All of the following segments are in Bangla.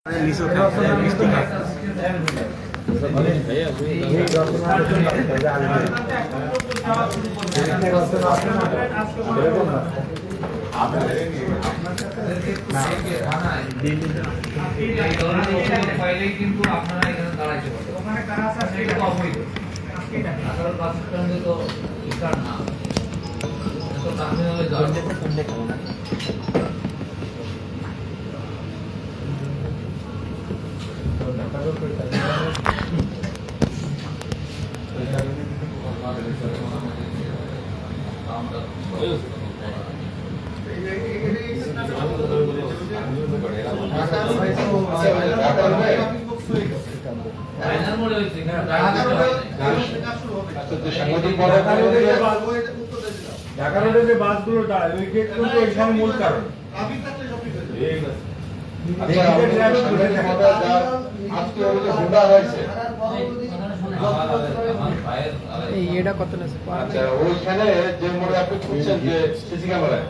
লিচু খাই মিষ্টি খাই কিন্তু আপনারা এখানে দাঁড়াইতে পারবেন ওখানে কারা আছে সেটা তো অবৈধ আসলে বাস স্ট্যান্ডে তো ইকার না তো টার্মিনালে যাওয়া ঢাকা রোডে যে বাসগুলো দাঁড়ায় ওই গেট কিন্তু এখানে মূল কারণ। ওইখানে যে মোড়ে আপনি খুঁজছেন যে সিসি ক্যামেরায়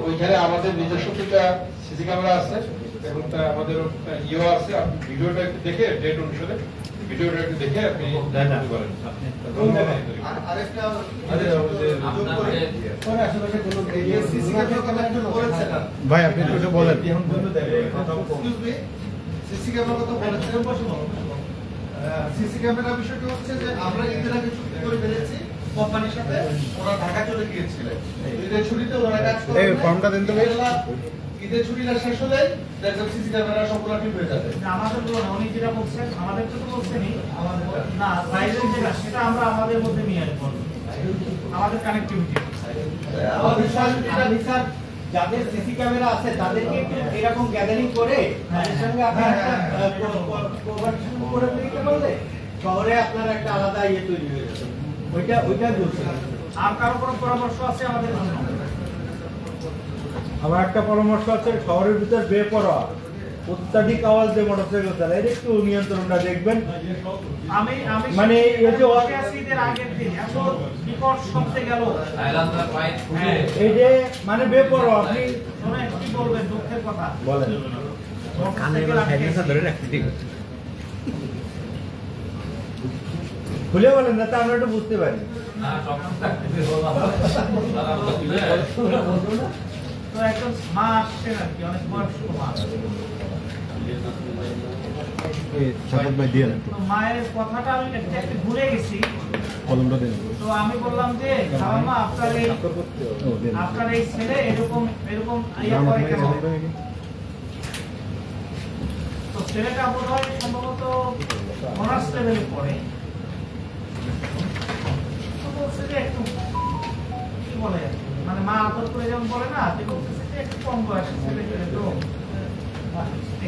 ওইখানে আমাদের নিজস্ব দুটা সিসি ক্যামেরা আছে এবং আমাদের ইও আছে। আপনি ভিডিওটা একটু দেখে ডেট অনুসারে ভিডিওটা একটু দেখে আপনি দেখতে পারেন। ভাই আপনি একটু বলেন সিসি ক্যামেরা কথা বলেছেন। সিসি ক্যামেরা বিষয়টি হচ্ছে যে আমরা ঈদের আগে চুক্তি করে ফেলেছি কোম্পানির সাথে, ওরা ঢাকা চলে গিয়েছিলেন। ঈদের ছুটিতে ওরা কাজ করে এই ফর্মটা দেন তো ভাই। ঈদের ছুটিটা শেষ হলে দেখবেন সিসি ক্যামেরা সম্পূর্ণ ঠিক হয়ে যাবে। আমাদের উনি যেটা বলছেন আমাদের তো বলছেনই আমাদের না সাইজের যেটা সেটা আমরা আমাদের মধ্যে নিয়ে আসবো আমাদের কানেক্টিভিটি আমাদের স্যার যাদের সিসি ক্যামেরা আছে তাদেরকে একটু এরকম গ্যাদারিং করে তাদের সঙ্গে আপনারা একটা কোঅপারেশন করে দিতে পারলে শহরে আপনার একটা আলাদা ইয়ে তৈরি হয়ে যাবে। ওইটা বলছেন। আর কারো কোনো পরামর্শ আছে আমাদের জন্য? আমার একটা পরামর্শ আছে, শহরের ভিতর বেপরোয়া অত্যাধিক আওয়াজ দিয়ে মোটরসাইকেল চালায় এর একটু নিয়ন্ত্রণটা দেখবেন। আমি মানে এই যে ঈদের আগের দিন এত বিকট শব্দে গেল এই যে মানে বেপরোয়া আপনি শুনে কি বলবেন দুঃখের কথা বলেন। খুলে বলেন যাতে আমরা একটু বুঝতে পারি। তো একজন মা আসছেন আর কি, অনেক বয়স্ক মা। তো মায়ের কথাটা আমি একটু ভুলে গেছি। তো আমি বললাম যে মা আপনার এই ছেলে এরকম ইয়ে করে কেন? তো ছেলেটা বোধ হয় সম্ভবত অনার্স লেভেলে পড়ে। তো বলছে যে একটু কি বলে মানে মা আদর করে যেমন বলে না, যে বলতেছে যে একটু কম বয়সী ছেলে তো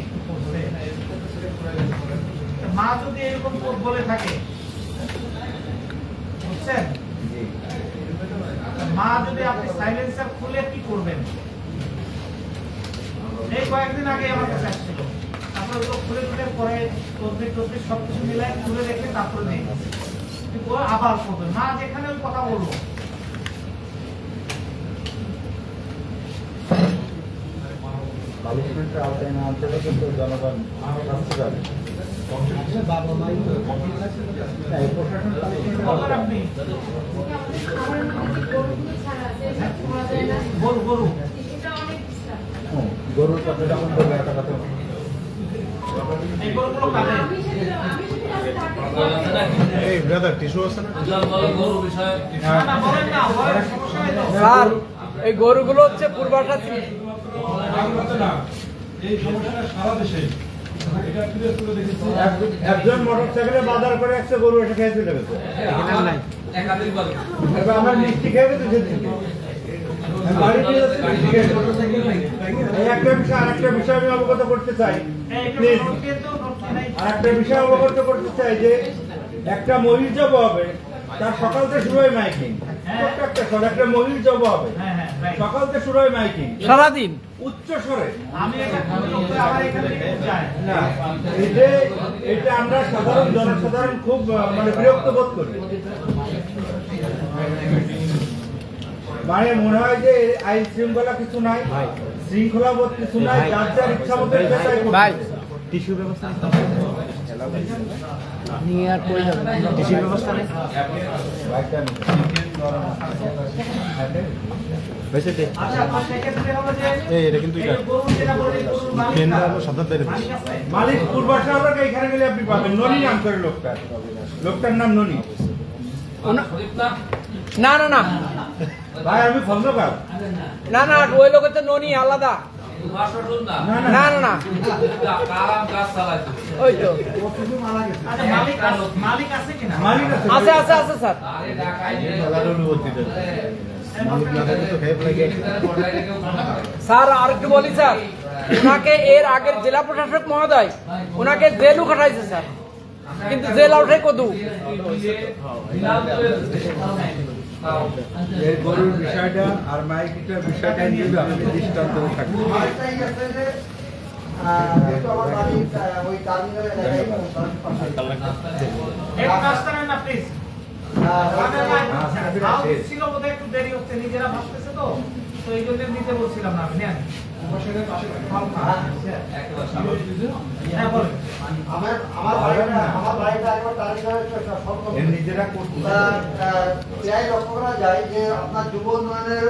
একটু করছে। মা যদি এরকম বলে থাকে বুঝছেন, মা যদি আপনি সাইলেন্সার খুলে কি করবেন? এই কয়েকদিন আগে আমার কাছে আসছিল, তারপরে ওগুলো খুলে খুলে পরে তদবির সবকিছু মিলাই খুলে রেখে তারপরে নিয়ে গেছে। কিন্তু আবার করবেন মা যেখানে ওই কথা বলবো। আওতায় না আনতে পারলে তো জনগণ শাস্তি পাবে। আপনি গরু গরুর কথাটা কোন করবে একটা কথা এই গরুগুলো কাটে। এই ব্রাদার টিস্যু আছে না? গরু বিষয়ে না বলেন না, বলেন সমস্যা নেই তো। স্যার এই গরুগুলো হচ্ছে পূর্বাটা এই সমস্যাটা সারা দেশে এটা তুলে তুলে দেখেছি। একজন মোটরসাইকেলে বাজার করে একটা গরু এসে খেয়ে চলে গেছে। একাধিকবার এবার আমরা মিষ্টি খেয়ে গেছি সেদিন। একটা বিষয় আরেকটা বিষয় আমি অবগত করতে চাই, প্লিজ। আরেকটা বিষয় অবগত করতে চাই যে একটা মহিষ জব হবে তার সকাল থেকে শুরু হয় মাইকিং। একটা মহিষ জব হবে সকাল থেকে শুরু হয় মাইকিং সারাদিন উচ্চ স্বরে। আমি এটা আমার এখান থেকে যায় না এটা আমরা সাধারণ জনসাধারণ খুব মানে বিরক্ত বোধ করি। মানে মনে হয় যে আইন শৃঙ্খলা কিছু নাই, শৃঙ্খলা বোধ কিছু নাই, যার যার ইচ্ছা মতো টিস্যু ব্যবস্থা নিয়ে আর করে যাবে টিস্যু ব্যবস্থা নেই হয়েছে দে আচ্ছা তো সেক্ষেত্রে হবে যে এটা কিন্তু এই গরু যেটা বলে গরুর মালিক কেন্দ্র হলো সাধারণ বাইরে মালিক আছে? মালিক পূর্বাশা আপনাকে এখানে গেলে আপনি পাবেন ননি নাম করে লোকটার নাম ননি। না না না ভাই আমি খন্দকার। না না ওই লোকের তো ননি আলাদা। না না না না ওই তো আচ্ছা মালিক আছে কিনা? মালিক আছে। আছে আছে আছে স্যার। স্যার আর একটু বলি স্যার, ওনাকে এর আগের জেলা প্রশাসক মহোদয় ওনাকে জেলও খাটাইছে স্যার, কিন্তু জেল আউটে কদু। এই গরুর বিষয়টা আর মাইকিটার বিষয়টা নিয়ে আপনি দৃষ্টান্ত থাকবে। একটু রাস্তা নেন না প্লিজ। ছিল বোধহয় একটু দেরি হচ্ছে, নিজেরা ভাবতেছে তো তো এই জন্য নিতে বলছিলাম না আমি নেন। হ্যাঁ বলেন। আমার বাড়িটা একবার তারিখের এর নিজেরা করতে প্রায় লক্ষ্য করা যায় যে আপনার যুব উন্নয়নের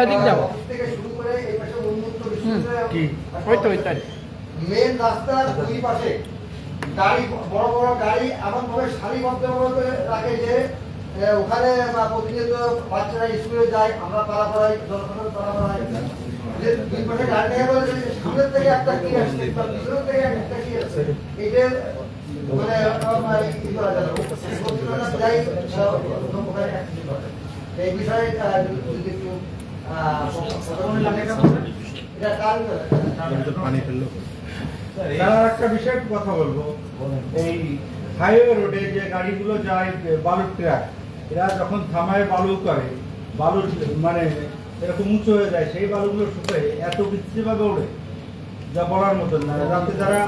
এদিক যাও। অফিস থেকে শুরু করে এই পাশে উন্মুক্ত বিশ্ববিদ্যালয় কি? ওই তো ওইটাই। মেন রাস্তার দুই পাশে গাড়ি বড় বড় গাড়ি এমন ভাবে সারিবদ্ধভাবে রাখে যে ওখানে প্রতিনিয়ত বাচ্চারা স্কুলে যায়, আমরা পাড়াপাড়ায় জনসাধারণ পাড়াপাড়ায় যে দুই পাশে গাড়ি নিয়ে বলে যে সামনের থেকে একটা কি আসছে বা পিছনের থেকে একটা কি আসছে, এটা মানে ই করা যায় না। যাই এই বিষয়ে যদি একটু এটা কারণ পানি ফেললো তার একটা বিষয় একটু কথা বলবো। এই হাইওয়ে রোডে যে গাড়িগুলো যায় বালুর ট্রাক, এরা যখন থামায় বালু করে, বালু মানে এরকম উঁচু হয়ে যায়, সেই বালুগুলো শুকিয়ে এত বিচ্ছিভাবে ওড়ে যা বলার মতন না। রাতে যারা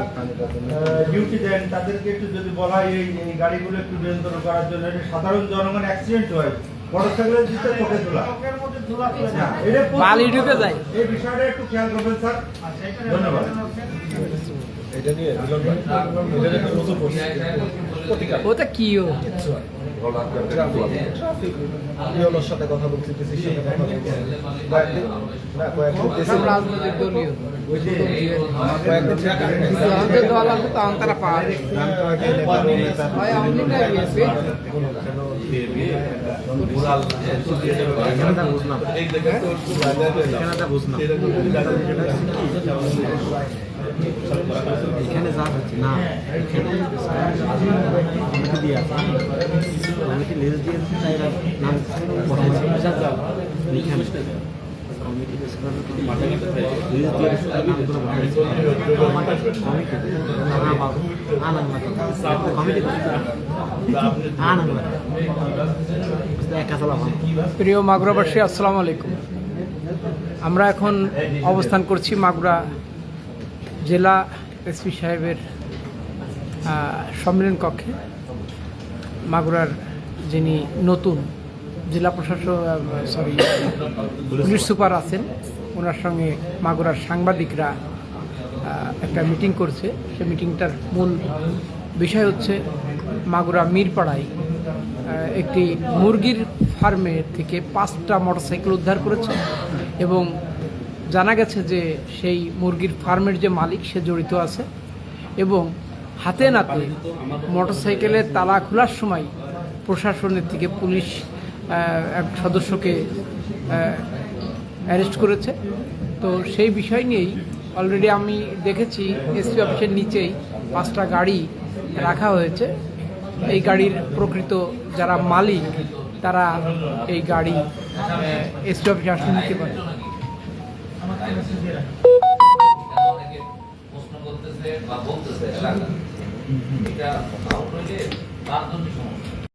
ডিউটি দেন তাদেরকে একটু যদি বলা হয় এই গাড়িগুলো একটু নিয়ন্ত্রণ করার জন্য, এটা সাধারণ জনগণ অ্যাক্সিডেন্ট হয়, মোটরসাইকেলের দিতে চোখে তোলা চোখের মধ্যে ধুলা তুলে না, না। এটা বালি ঢুকে যায়। এই বিষয়টা একটু খেয়াল করবেন স্যার। আচ্ছা এটা ধন্যবাদ। এটা নিয়ে ওটা কি ও ইয়েলোর সাথে কথা বলছি, পিসির সাথে কথা বলছি, কয়েকদিন সব রাজনৈতিক দলীয় ওই যে কয়েকদিন আমাদের দল আছে তো তারা পায় ভাই আমি না গিয়েছি এখানে যা হচ্ছে না, এখানে দিয়ে আছে অনেকে লেজ দিয়ে তাই নাম এখানে প্রিয় মাগুরাবাসী, আসসালামু আলাইকুম। আমরা এখন অবস্থান করছি মাগুরা জেলা এসপি সাহেবের সম্মেলন কক্ষে। মাগুরার যিনি নতুন জেলা প্রশাসক পুলিশ সুপার আছেন, ওনার সঙ্গে মাগুরার সাংবাদিকরা একটা মিটিং করছে। সেই মিটিংটার মূল বিষয় হচ্ছে মাগুরা মিরপাড়ায় একটি মুরগির ফার্মের থেকে 5টা মোটরসাইকেল উদ্ধার করেছে এবং জানা গেছে যে সেই মুরগির ফার্মের যে মালিক সে জড়িত আছে এবং হাতে নাতে মোটরসাইকেলের তালা খোলার সময় প্রশাসনের থেকে পুলিশ এক সদস্যকে অ্যারেস্ট করেছে। তো সেই বিষয় নিয়েই অলরেডি আমি দেখেছি এসপি অফিসের নিচেই 5টা গাড়ি রাখা হয়েছে। এই গাড়ির প্রকৃত যারা মালিক তারা এই গাড়ি এসপি অফিসে আসলে নিতে পারে। অনেকে প্রশ্ন করতেছে বা বলতেছে এলাকা এটা আউট হইলে তার জন্য সমস্যা।